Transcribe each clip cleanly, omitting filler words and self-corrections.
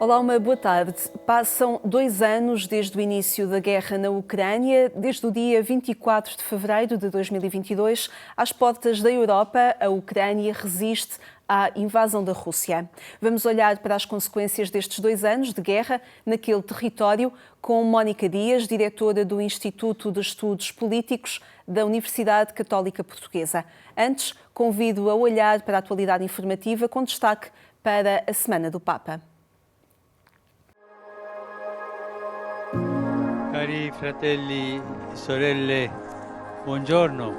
Olá, uma boa tarde. Passam 2 anos desde o início da guerra na Ucrânia. Desde o dia 24 de fevereiro de 2022, às portas da Europa, a Ucrânia resiste à invasão da Rússia. Vamos olhar para as consequências destes 2 anos de guerra naquele território com Mónica Dias, diretora do Instituto de Estudos Políticos da Universidade Católica Portuguesa. Antes, convido a olhar para a atualidade informativa com destaque para a Semana do Papa. Cari fratelli e sorelle, buongiorno.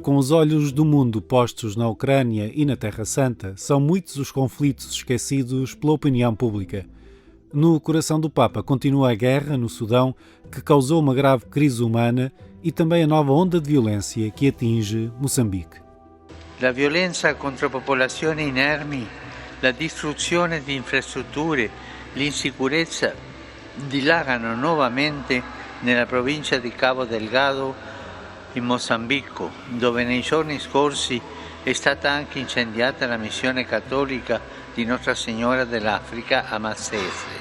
Com os olhos do mundo postos na Ucrânia e na Terra Santa, são muitos os conflitos esquecidos pela opinião pública. No coração do Papa continua a guerra no Sudão, que causou uma grave crise humana, e também a nova onda de violência que atinge Moçambique. La violenza contro popolazioni inermi, la distruzione di infrastrutture, l'insicurezza dilagano nuovamente nella provincia di Cabo Delgado in Mozambico, dove nei giorni scorsi è stata anche incendiata la missione cattolica di Nostra Signora dell'Africa a Massese.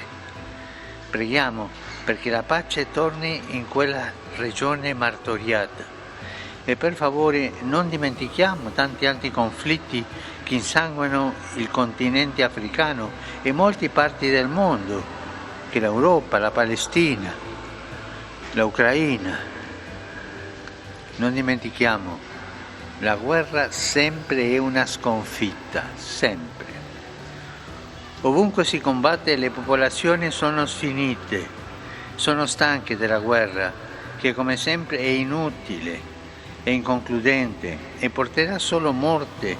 Preghiamo perché la pace torni in quella regione martoriata e per favore non dimentichiamo tanti altri conflitti che insanguinano il continente africano e molte parti del mondo, che l'Europa, la Palestina, l'Ucraina. Non dimentichiamo, la guerra sempre è una sconfitta, sempre. Ovunque si combatte le popolazioni sono sfinite, sono stanche della guerra, che come sempre è inutile, è inconcludente e porterà solo morte,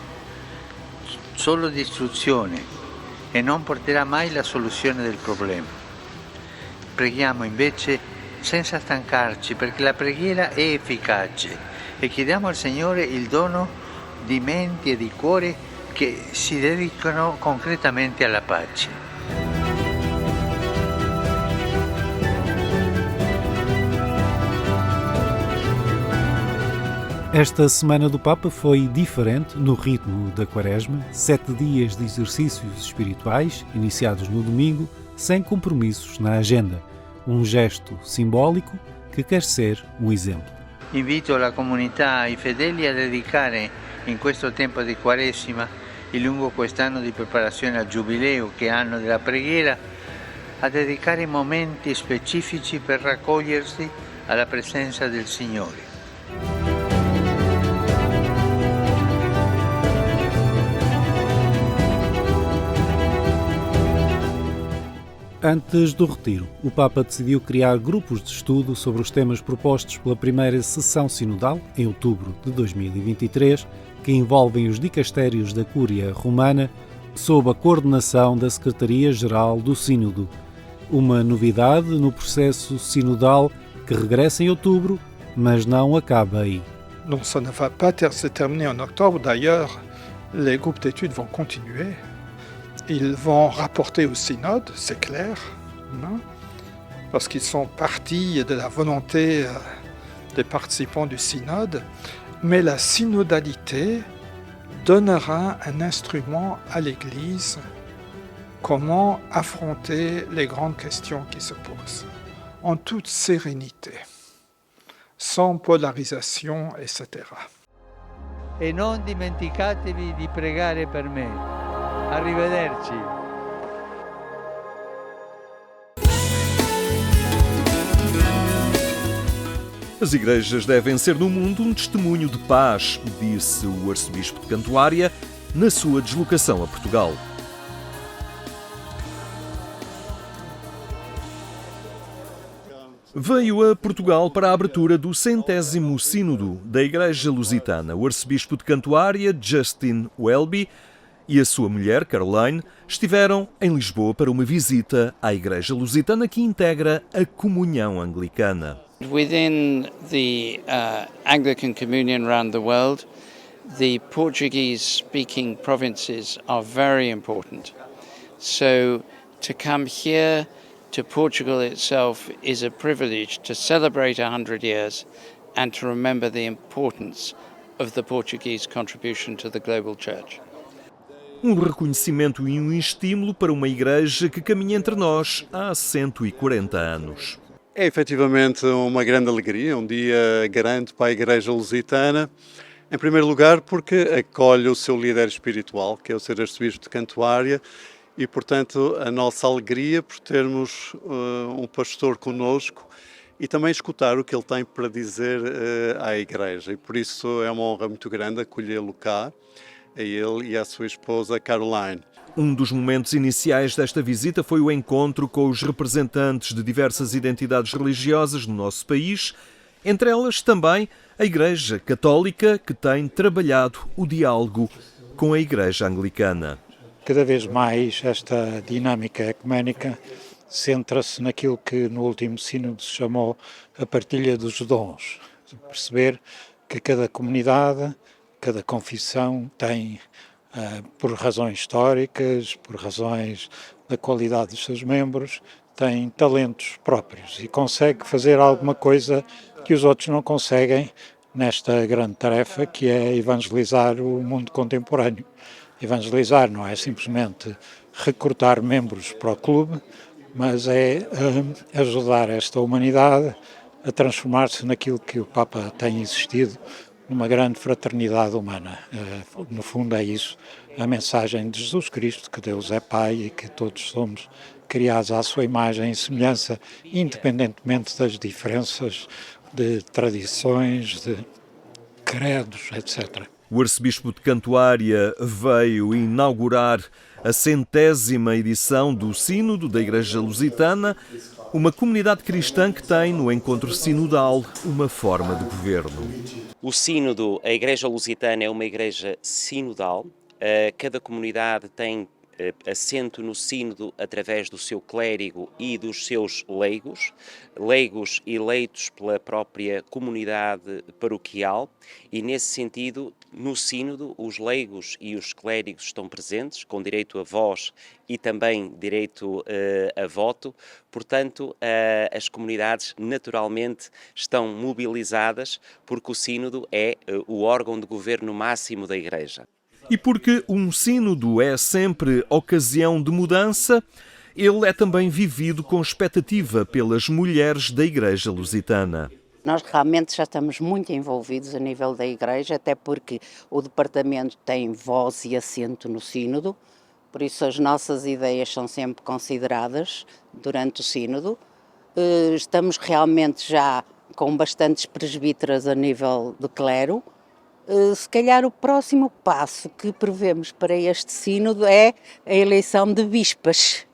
solo distruzione e non porterà mai la soluzione del problema. Preghiamo invece senza stancarci, perché la preghiera è efficace e chiediamo al Signore il dono di menti e di cuore che si dedicano concretamente alla pace. Esta Semana do Papa foi diferente no ritmo da Quaresma, 7 dias de exercícios espirituais, iniciados no domingo, sem compromissos na agenda. Um gesto simbólico que quer ser um exemplo. Invito la comunità, i fedeli a dedicare in questo tempo di Quaresima e lungo quest'anno di preparazione al Giubileo, che è anno della preghiera, a dedicare momenti specifici per raccogliersi alla presenza del Signore. Antes do retiro, o Papa decidiu criar grupos de estudo sobre os temas propostos pela primeira sessão sinodal, em outubro de 2023, que envolvem os dicastérios da Cúria Romana, sob a coordenação da Secretaria-Geral do Sínodo. Uma novidade no processo sinodal que regressa em outubro, mas não acaba aí. Non, ça ne va pas se terminer en octobre. D'ailleurs, les groupes d'études vont continuer. Ils vont rapporter au synode, c'est clair, non? Parce qu'ils sont partis de la volonté des participants du synode, mais la synodalité donnera un instrument à l'Église comment affronter les grandes questions qui se posent, en toute sérénité, sans polarisation, etc. E non dimenticatevi di pregare per me. Arrivederci. As igrejas devem ser no mundo um testemunho de paz, disse o arcebispo de Cantuária na sua deslocação a Portugal. Veio a Portugal para a abertura do 100º Sínodo da Igreja Lusitana. O arcebispo de Cantuária, Justin Welby, e a sua mulher, Caroline, estiveram em Lisboa para uma visita à Igreja Lusitana que integra a Comunhão Anglicana. Within the Anglican Communion around the world, the Portuguese-speaking provinces are very important. So to come here to Portugal itself is a privilege to celebrate 100 years and to remember the importance of the Portuguese contribution to the global church. Um reconhecimento e um estímulo para uma igreja que caminha entre nós há 140 anos. É efetivamente uma grande alegria, um dia grande para a Igreja Lusitana. Em primeiro lugar, porque acolhe o seu líder espiritual, que é o Sr. Arcebispo de Cantuária, e, portanto, a nossa alegria por termos um pastor connosco e também escutar o que ele tem para dizer à Igreja. E por isso é uma honra muito grande acolhê-lo cá, a ele e à sua esposa Caroline. Um dos momentos iniciais desta visita foi o encontro com os representantes de diversas identidades religiosas no nosso país, entre elas também a Igreja Católica, que tem trabalhado o diálogo com a Igreja Anglicana. Cada vez mais esta dinâmica ecuménica centra-se naquilo que no último sínodo se chamou a partilha dos dons. Perceber que cada comunidade, cada confissão tem, por razões históricas, por razões da qualidade dos seus membros, tem talentos próprios e consegue fazer alguma coisa que os outros não conseguem nesta grande tarefa que é evangelizar o mundo contemporâneo. Evangelizar não é simplesmente recrutar membros para o clube, mas é ajudar esta humanidade a transformar-se naquilo que o Papa tem insistido, numa grande fraternidade humana. No fundo é isso, a mensagem de Jesus Cristo, que Deus é Pai e que todos somos criados à sua imagem e semelhança, independentemente das diferenças de tradições, de credos, etc. O arcebispo de Cantuária veio inaugurar a 100ª edição do Sínodo da Igreja Lusitana, uma comunidade cristã que tem no encontro sinodal uma forma de governo. O Sínodo, a Igreja Lusitana é uma igreja sinodal. Cada comunidade tem assento no sínodo através do seu clérigo e dos seus leigos eleitos pela própria comunidade paroquial, e nesse sentido, no sínodo, os leigos e os clérigos estão presentes, com direito a voz e também direito a voto. Portanto, as comunidades naturalmente estão mobilizadas porque o sínodo é o órgão de governo máximo da Igreja. E porque um sínodo é sempre ocasião de mudança, ele é também vivido com expectativa pelas mulheres da Igreja Lusitana. Nós realmente já estamos muito envolvidos a nível da Igreja, até porque o Departamento tem voz e assento no sínodo, por isso as nossas ideias são sempre consideradas durante o sínodo. Estamos realmente já com bastantes presbíteras a nível do clero. Se calhar o próximo passo que prevemos para este sínodo é a eleição de bispas,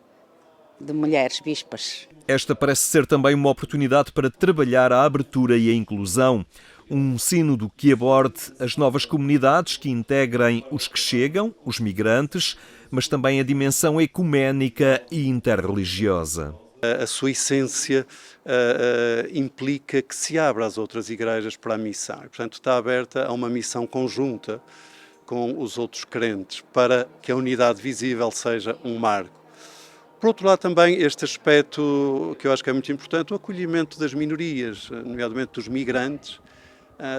de mulheres bispas. Esta parece ser também uma oportunidade para trabalhar a abertura e a inclusão. Um sínodo que aborde as novas comunidades, que integrem os que chegam, os migrantes, mas também a dimensão ecuménica e interreligiosa. A sua essência implica que se abra às outras igrejas para a missão. E, portanto, está aberta a uma missão conjunta com os outros crentes, para que a unidade visível seja um marco. Por outro lado, também este aspecto que eu acho que é muito importante, o acolhimento das minorias, nomeadamente dos migrantes,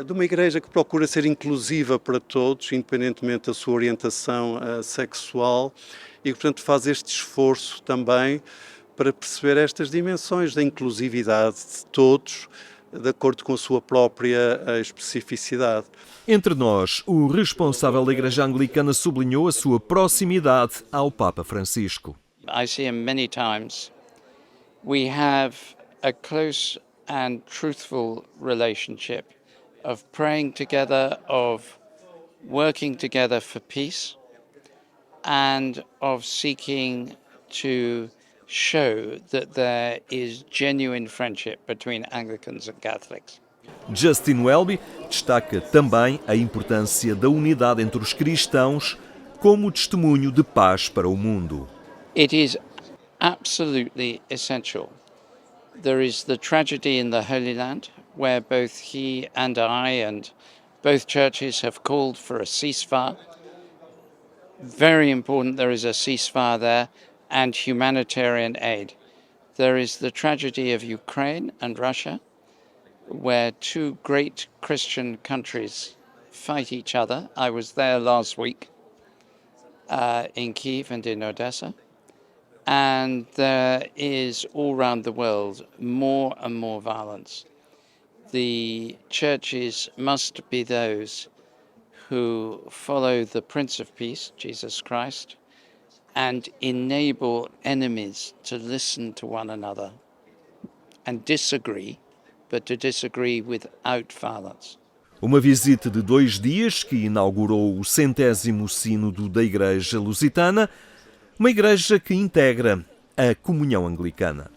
de uma igreja que procura ser inclusiva para todos, independentemente da sua orientação sexual, e, portanto, faz este esforço também para perceber estas dimensões da inclusividade de todos, de acordo com a sua própria especificidade. Entre nós, o responsável da Igreja Anglicana sublinhou a sua proximidade ao Papa Francisco. I see him many times. We have a close and truthful relationship of praying together, of working together for peace, and of seeking to show that there is genuine friendship between Anglicans and Catholics. Justin Welby destaca também a importância da unidade entre os cristãos como testemunho de paz para o mundo. It is absolutely essential. There is the tragedy in the Holy Land, where both he and I and both churches have called for a ceasefire. Very important there is a ceasefire there, and humanitarian aid. There is the tragedy of Ukraine and Russia, where two great Christian countries fight each other. I was there last week in Kyiv and in Odessa. And there is all around the world more and more violence. The churches must be those who follow the Prince of Peace, Jesus Christ, and enable enemies to listen to one another and disagree, but to disagree without violence. Uma visita de 2 dias que inaugurou o 100º Sínodo da Igreja Lusitana, uma igreja que integra a comunhão anglicana.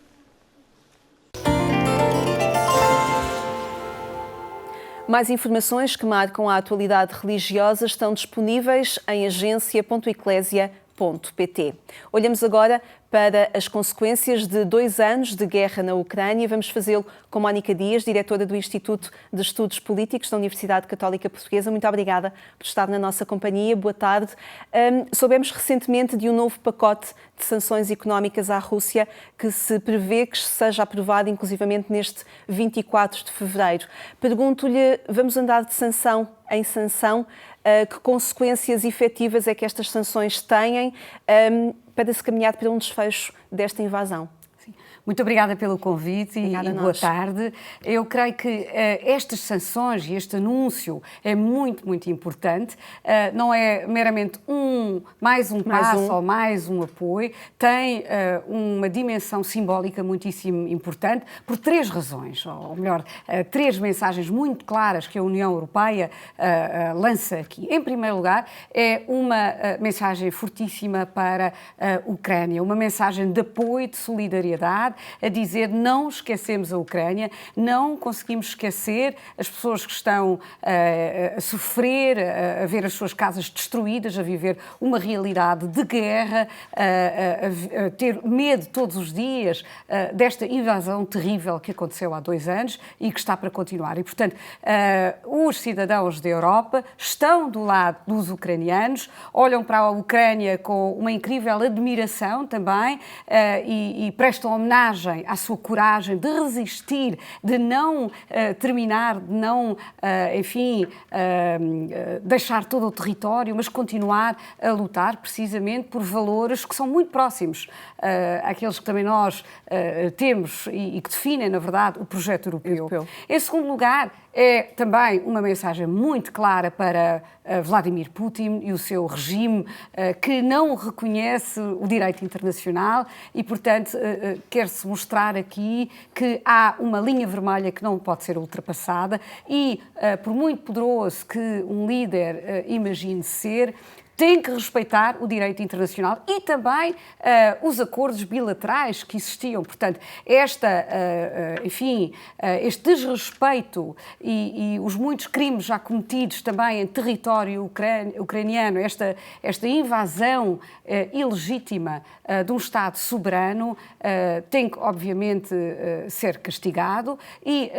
Mais informações que marcam a atualidade religiosa estão disponíveis em agência.eclésia.pt. Olhamos agora para as consequências de 2 anos de guerra na Ucrânia. Vamos fazê-lo com Mónica Dias, diretora do Instituto de Estudos Políticos da Universidade Católica Portuguesa. Muito obrigada por estar na nossa companhia. Boa tarde. Soubemos recentemente de um novo pacote de sanções económicas à Rússia que se prevê que seja aprovado inclusivamente neste 24 de fevereiro. Pergunto-lhe, vamos andar de sanção em sanção? Que consequências efetivas é que estas sanções têm para se caminhar para um desfecho desta invasão? Muito obrigada pelo convite e boa tarde. Eu creio que estas sanções e este anúncio é muito, muito importante. Não é meramente mais um passo ou mais um apoio. Tem uma dimensão simbólica muitíssimo importante por 3 razões, ou melhor, 3 mensagens muito claras que a União Europeia lança aqui. Em primeiro lugar, é uma mensagem fortíssima para a Ucrânia, uma mensagem de apoio, de solidariedade, a dizer não esquecemos a Ucrânia, não conseguimos esquecer as pessoas que estão a sofrer, a ver as suas casas destruídas, a viver uma realidade de guerra, a ter medo todos os dias desta invasão terrível que aconteceu há 2 anos e que está para continuar. E, portanto, os cidadãos da Europa estão do lado dos ucranianos, olham para a Ucrânia com uma incrível admiração também e prestam homenagem à sua coragem de resistir, de não terminar, de não, deixar todo o território, mas continuar a lutar precisamente por valores que são muito próximos àqueles que também nós temos e que definem, na verdade, o projeto europeu. Em segundo lugar, é também uma mensagem muito clara para Vladimir Putin e o seu regime que não reconhece o direito internacional e, portanto, quer-se mostrar aqui que há uma linha vermelha que não pode ser ultrapassada e, por muito poderoso que um líder imagine ser, tem que respeitar o direito internacional e também os acordos bilaterais que existiam. Portanto, este desrespeito e os muitos crimes já cometidos também em território ucraniano, esta invasão ilegítima de um Estado soberano tem que, obviamente, ser castigado e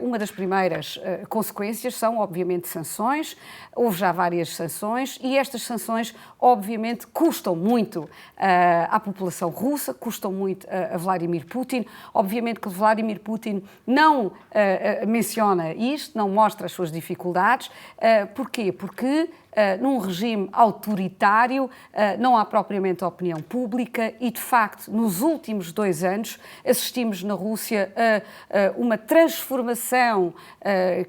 uma das primeiras consequências são, obviamente, sanções. Houve já várias sanções e estas sanções, obviamente, custam muito à população russa, custam muito a Vladimir Putin. Obviamente que Vladimir Putin não menciona isto, não mostra as suas dificuldades. Porquê? Porque num regime autoritário não há propriamente opinião pública e, de facto, nos últimos 2 anos assistimos na Rússia a uma transformação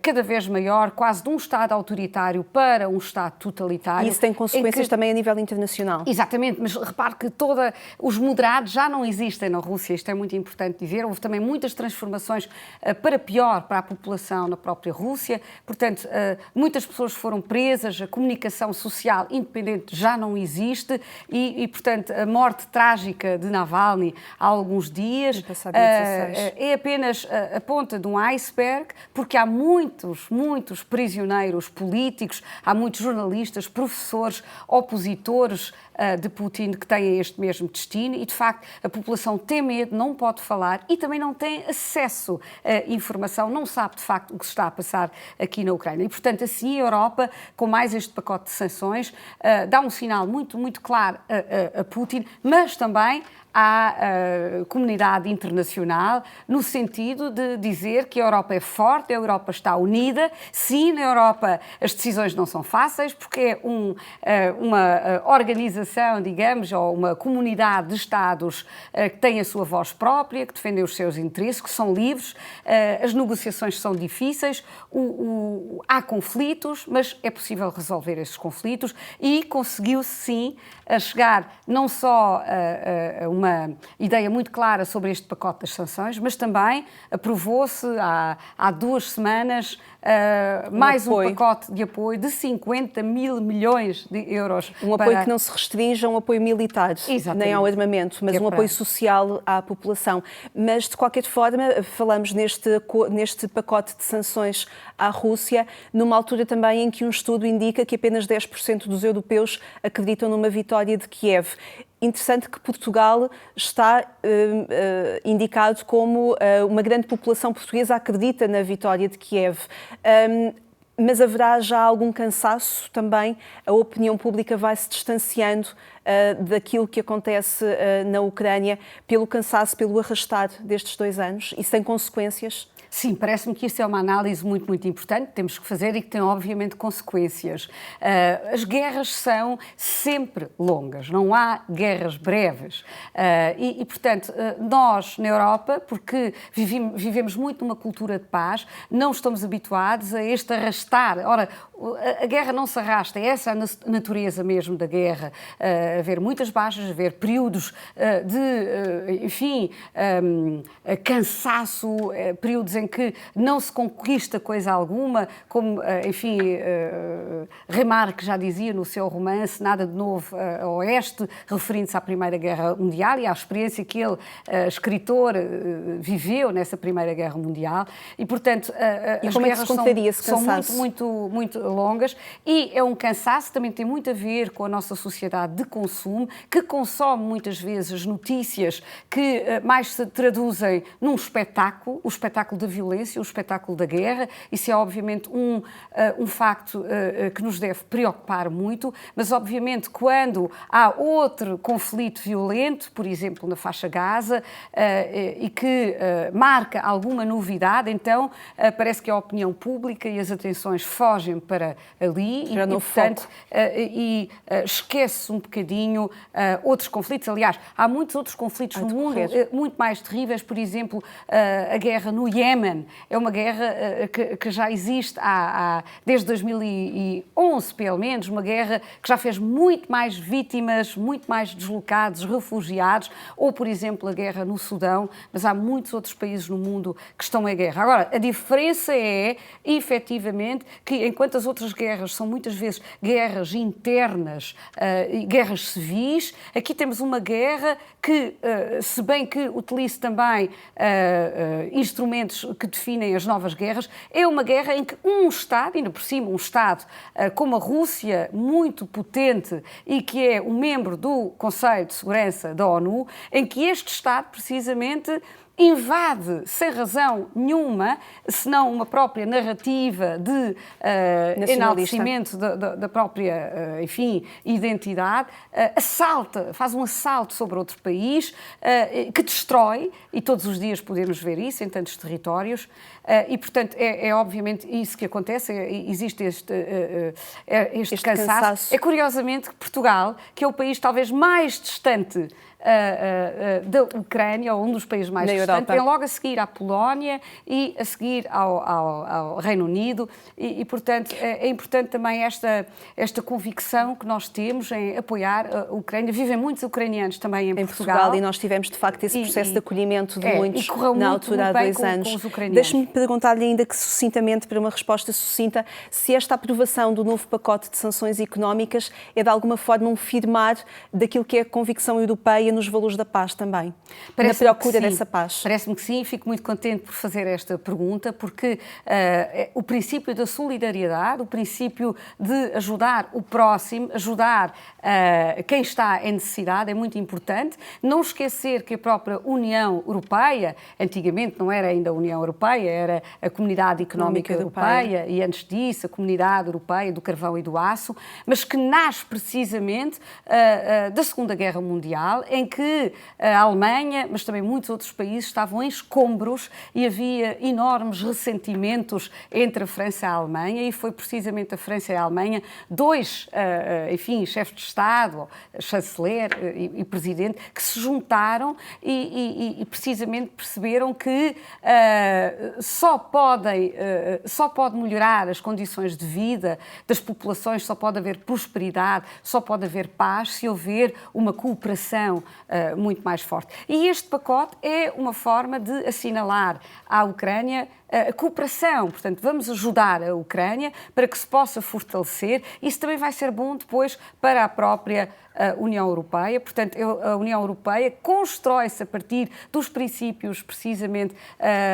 cada vez maior, quase de um Estado autoritário para um Estado totalitário. E isso tem consequências também a nível internacional. Exatamente, mas repare que os moderados já não existem na Rússia, isto é muito importante dizer. Houve também muitas transformações para pior para a população na própria Rússia, portanto, muitas pessoas foram presas, a comunicação social independente já não existe e, portanto, a morte trágica de Navalny há alguns dias é apenas a ponta de um iceberg, porque há muitos prisioneiros políticos, há muitos jornalistas, professores, opositores de Putin que têm este mesmo destino e, de facto, a população tem medo, não pode falar e também não tem acesso a informação, não sabe, de facto, o que se está a passar aqui na Ucrânia. E, portanto, assim, a Europa, com mais este pacote de sanções, dá um sinal muito, muito claro a Putin, mas também à comunidade internacional, no sentido de dizer que a Europa é forte, a Europa está unida. Sim, na Europa as decisões não são fáceis, porque é uma organização, digamos, ou uma comunidade de Estados que tem a sua voz própria, que defendem os seus interesses, que são livres. As negociações são difíceis, há conflitos, mas é possível resolver esses conflitos e conseguiu-se sim a chegar não só a uma ideia muito clara sobre este pacote das sanções, mas também aprovou-se há 2 semanas mais um pacote de apoio de 50 mil milhões de euros. Um apoio que não se restringe a um apoio militar, nem ao armamento, mas um apoio social à população. Mas, de qualquer forma, falamos neste pacote de sanções à Rússia, numa altura também em que um estudo indica que apenas 10% dos europeus acreditam numa vitória de Kiev. Interessante que Portugal está indicado como uma grande população portuguesa acredita na vitória de Kiev. Mas haverá já algum cansaço também? A opinião pública vai se distanciando daquilo que acontece na Ucrânia pelo cansaço, pelo arrastar destes 2 anos e sem consequências? Sim, parece-me que isso é uma análise muito, muito importante, que temos que fazer e que tem, obviamente, consequências. As guerras são sempre longas, não há guerras breves. Portanto, nós, na Europa, porque vivemos muito numa cultura de paz, não estamos habituados a este arrastar. Ora, a guerra não se arrasta, essa é a natureza mesmo da guerra. Haver muitas baixas, haver períodos de cansaço, períodos em que não se conquista coisa alguma, como, Remarque já dizia no seu romance Nada de Novo a Oeste, referindo-se à Primeira Guerra Mundial e à experiência que ele, escritor, viveu nessa Primeira Guerra Mundial. E, portanto, as guerras são muito, muito, muito longas e é um cansaço, também tem muito a ver com a nossa sociedade de consumo, que consome muitas vezes notícias que mais se traduzem num espetáculo, o espetáculo da violência, o espetáculo da guerra. Isso é obviamente um facto que nos deve preocupar muito, mas obviamente quando há outro conflito violento, por exemplo na faixa Gaza, e que marca alguma novidade, então parece que a opinião pública e as atenções fogem para ali e esquece um bocadinho outros conflitos. Aliás, há muitos outros conflitos no mundo muito mais terríveis, por exemplo, a guerra no Iémen. É uma guerra que já existe desde 2011, pelo menos, uma guerra que já fez muito mais vítimas, muito mais deslocados, refugiados, ou, por exemplo, a guerra no Sudão, mas há muitos outros países no mundo que estão em guerra. Agora, a diferença é, efetivamente, que enquanto as outras guerras são muitas vezes guerras internas e guerras civis, aqui temos uma guerra que, se bem que utilize também instrumentos que definem as novas guerras, é uma guerra em que um Estado, ainda por cima um Estado como a Rússia, muito potente e que é um membro do Conselho de Segurança da ONU, em que este Estado precisamente invade, sem razão nenhuma, senão uma própria narrativa de enaltecimento da própria, identidade, faz um assalto sobre outro país, que destrói, e todos os dias podemos ver isso em tantos territórios, e, portanto, é obviamente isso que acontece, existe este cansaço. É curiosamente que Portugal, que é o país talvez mais distante da Ucrânia, ou um dos países mais distantes, vem logo a seguir à Polónia e a seguir ao Reino Unido e, portanto, é importante também esta convicção que nós temos em apoiar a Ucrânia. Vivem muitos ucranianos também em Portugal. E nós tivemos, de facto, esse processo de acolhimento de muitos na altura há 2 anos. Deixe-me perguntar-lhe ainda que sucintamente, para uma resposta sucinta, se esta aprovação do novo pacote de sanções económicas é de alguma forma um firmar daquilo que é a convicção europeia nos valores da paz também, na procura dessa paz. Parece-me que sim, e fico muito contente por fazer esta pergunta, porque o princípio da solidariedade, o princípio de ajudar o próximo, ajudar quem está em necessidade é muito importante. Não esquecer que a própria União Europeia, antigamente não era ainda a União Europeia, era a Comunidade Económica Europeia e antes disso a Comunidade Europeia do Carvão e do Aço, mas que nasce precisamente da Segunda Guerra Mundial, em em que a Alemanha, mas também muitos outros países, estavam em escombros e havia enormes ressentimentos entre a França e a Alemanha, e foi precisamente a França e a Alemanha, dois, enfim, chefes de Estado, chanceler e presidente, que se juntaram e precisamente perceberam que só pode melhorar as condições de vida das populações, só pode haver prosperidade, só pode haver paz se houver uma cooperação muito mais forte. E este pacote é uma forma de assinalar à Ucrânia a cooperação. Portanto, vamos ajudar a Ucrânia para que se possa fortalecer. Isso também vai ser bom depois para a própria União Europeia. Portanto, a União Europeia constrói-se a partir dos princípios, precisamente,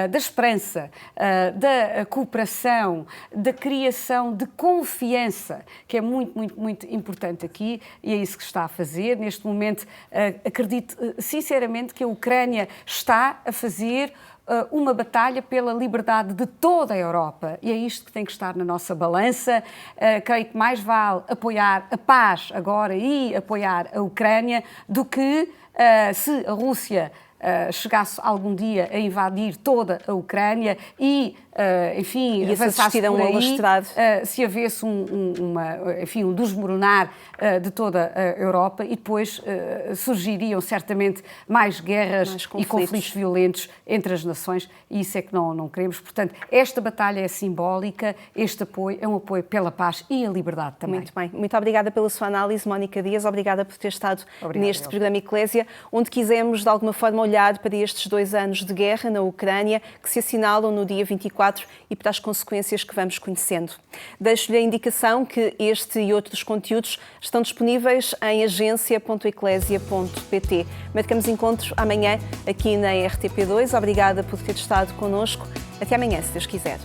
da esperança, da cooperação, da criação de confiança, que é muito, muito, muito importante aqui, e é isso que está a fazer. Neste momento, acredito sinceramente que a Ucrânia está a fazer uma batalha pela liberdade de toda a Europa, e é isto que tem que estar na nossa balança. Creio que mais vale apoiar a paz agora e apoiar a Ucrânia do que se a Rússia chegasse algum dia a invadir toda a Ucrânia e, enfim, avançasse por aí, se houvesse um desmoronar de toda a Europa, e depois surgiriam certamente mais guerras e conflitos violentos entre as nações, e isso é que não queremos. Portanto, esta batalha é simbólica, este apoio é um apoio pela paz e a liberdade também. Muito bem. Muito obrigada pela sua análise, Mónica Dias. Obrigada por ter estado neste programa Eclésia, onde quisemos, de alguma forma, olhar para estes 2 anos de guerra na Ucrânia, que se assinalam no dia 24, e para as consequências que vamos conhecendo. Deixo-lhe a indicação que este e outros conteúdos estão disponíveis em agência.eclésia.pt. Marcamos encontro amanhã aqui na RTP2. Obrigada por ter estado connosco. Até amanhã, se Deus quiser.